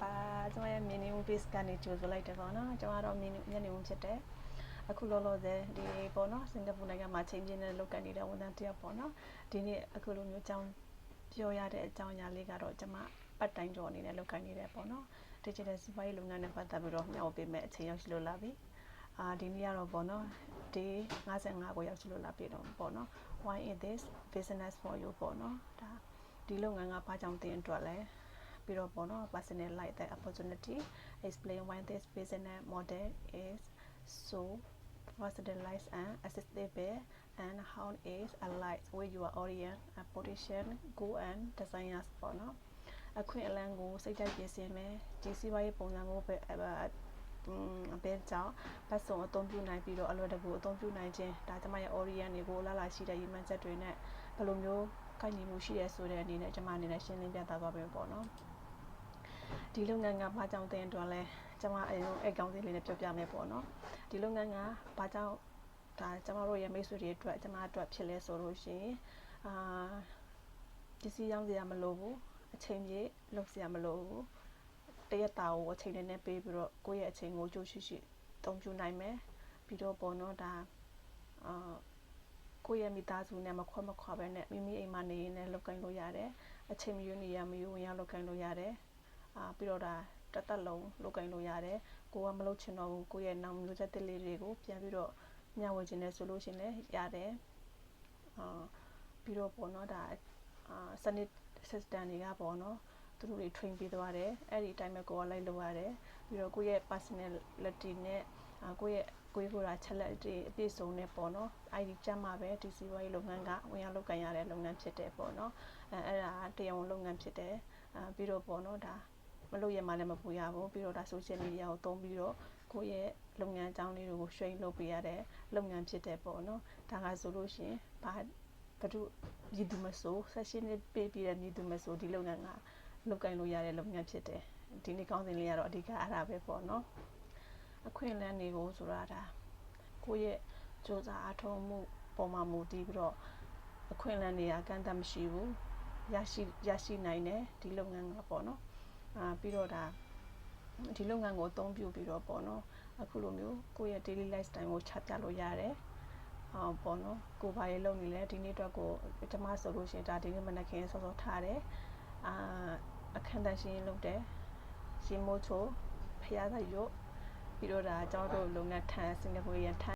ပါကျွန်မရဲ့ minimum base ကနေကြိုဆိုလိုက်တယ်ပေါ့နော်ကျွန်မတော့ minimum ဖြစ်တယ်အခုလောလောဆယ်ဒီပေါ့နော်စင်ကာပူနိုင်ငံမှာချိန်ပြင်းတဲ့လောက်ကန်နေတဲ့ဝန်ထမ်းတယောက်ပေါ့နော်ဒီနေ့အခုလိုမျိုးအကြောင်းပြောရတဲ့အကြောင်းအရာလေးကတော့ကျွန်မပတ်တိုင်းကြော်အနေနဲ့လောက်ကန်နေတယ်ပေါ့နော် digital စီးပွားရေးလုပ်ငန်းနဲ့ပတ်သက်ပြီးတော့မျှဝေပေးမယ်အချိန်ရောက်ရှိလို့လာပြီဒီနေ့ကတော့ပေါ့နော်ဒီ55ကိုရောက်ရှိလို့လာပြီတော့ပေါ့နော် why is this business for you ပေါ့နော်ဒါဒီလုပ်ငန်းကဘာကြောင့်တင်အတွက်လဲပြီးတော့ပေါ့နော် personalize the opportunity explain why this business model is so personalized and accessible and how it aligns with your audience and potential goal and desires ပေါ့နော်အခွင့်အလမ်းကိုစိတ်ကြိုက်ပြင်ဆင်မယ်ဒီစီးပွားရေးပုံစံကိုပဲအပဲကြောင့်ပတ်စုံအသုံးပြုနိုင်ပြီးတော့အလွယ်တကူအသုံးပြုနိုင်ခြင်းဒါကျမရဲ့ audience တွေကိုလာလာရှိတဲ့ရည်မှန်းချက်တွေနဲ့ဘယ်လိုမျိုးကိုက်ညီမှုရှိရဲဆိုတဲ့အနေနဲ့ကျမအနေနဲ့ရှင်းလင်းပြသသွားပြီပေါ့နော်ဒီလုပ်ငန်းကဘာကြောင့်တင်အတွက်လဲကျမအရင်အကောင့်လေးနဲ့ပြောပြမယ်ပေါ့နော်ဒီလုပ်ငန်းကဘာကြောင့်ဒါကျမတို့ရဲ့မိတ်ဆွေတွေအတွက်ကျမအတွက်ဖြစ်လဲဆိုလို့ရှိရင်ပစ္စည်းရောင်းစရာမလိုဘူးအချိန်ကြီးလုပ်စရာမလိုဘူးတရက်တာကိုအချိန်နဲ့ပေးပြီးတော့ကိုယ့်ရဲ့အချိန်ကိုကြိုးရှိတုံးပြနိုင်မယ်ပြီးတော့ပေါ့နော်ဒါကိုယ့်ရဲ့မိသားစုနဲ့မခွဲမခွာပဲနဲ့မိမိအိမ်မှာနေရင်လည်းလုပ်ကိုင်လို့ရတယ်အချိန်မရွေးနေရမရွေးဝင်ရောက်လုပ်ကိုင်လို့ရတယ်ပြီးတော့ဒါတသက်လုံးလုပ်ကိုင်လို့ရတယ်ကိုကမလုပ်ချင်တော့ဘူးကိုယ့်ရဲ့နောက်မျိုးဆက်တစ်လေးတွေကိုပြန်ပြီးတော့မျှဝေခြင်းနဲ့ဆိုလို့ရှိရင်လည်းရတယ်ပြီးတော့ပေါ့နော်ဒါစနစ် assistant တွေကပေါ့နော်သူတို့တွေ train ပေးသွားတယ်အဲ့ဒီအတိုင်းပဲကိုကလိုက်လုပ်ရတယ်ပြီးတော့ကိုယ့်ရဲ့ personality နဲ့ကိုယ့်ရဲ့ကိုယ်ကိုယ်တာချက်လက်တွေအပြည့်စုံနဲ့ပေါ့နော် ID ကျမ်းမှာပဲဒီစီးပွားရေးလုပ်ငန်းကဝင်ရောက်လုပ်ကိုင်ရတဲ့လုပ်ငန်းဖြစ်တယ်ပေါ့နော်အဲ့ဒါတရားဝင်လုပ်ငန်းဖြစ်တယ်ပြီးတော့ပေါ့နော်ဒါမလုပ်ရမှလည်းမပူရဘူးပြီးတော့ဒါ social media ကိုသုံးပြီးတော့ကိုယ့်ရဲ့လုပ်ငန်းအကြောင်းလေးတွေကို share လုပ်ပေးရတဲ့လုပ်ငန်းဖြစ်တယ်ပေါ့နော်ဒါကဆိုလို့ရှိရင်ဘသူရည်သူမဆိုဆက်ရှင်းနေပေးပြီးတဲ့ရည်သူမဆိုဒီလုပ်ငန်းကလုပ်ကိုင်လို့ရတဲ့လုပ်ငန်းဖြစ်တယ်ဒီနေ့ကောင်းစဉ်လေးကတော့အဓိကအားဒါပဲပေါ့နော်အခွင့်အလမ်းတွေကိုဆိုတာဒါကိုယ့်ရဲ့စ조사အားထုတ်မှုပုံမှန်မူတည်ပြီးတော့အခွင့်အလမ်းတွေကကန့်သတ်မရှိဘူးရရှိနိုင်တယ်ဒီလုပ်ငန်းကပေါ့နော်ပြီးတော့ဒါဒီလုပ်ငန်းကိုအသုံးပြုပြီးတော့ပေါ့နော်အခုလိုမျိုးကိုယ့်ရဲ့ daily lifestyle ကိုချပြလို့ရတယ်ပေါ့နော်ကိုဘာရေးလုပ်နေလဲဒီနေ့အတွက်ကိုကျမဆိုလို့ရှိရင်ဒါဒီနေ့မနက်ခင်းစောစောထားတယ်အခန်းတန်းရှင်းလုပ်တယ်ရှင်မိုးချိုဖျားသရွတ်ပြီးတော့ဒါကျွန်တော်တို့လုပ်ငန်းထန်စင်ကာပူရန်ထန်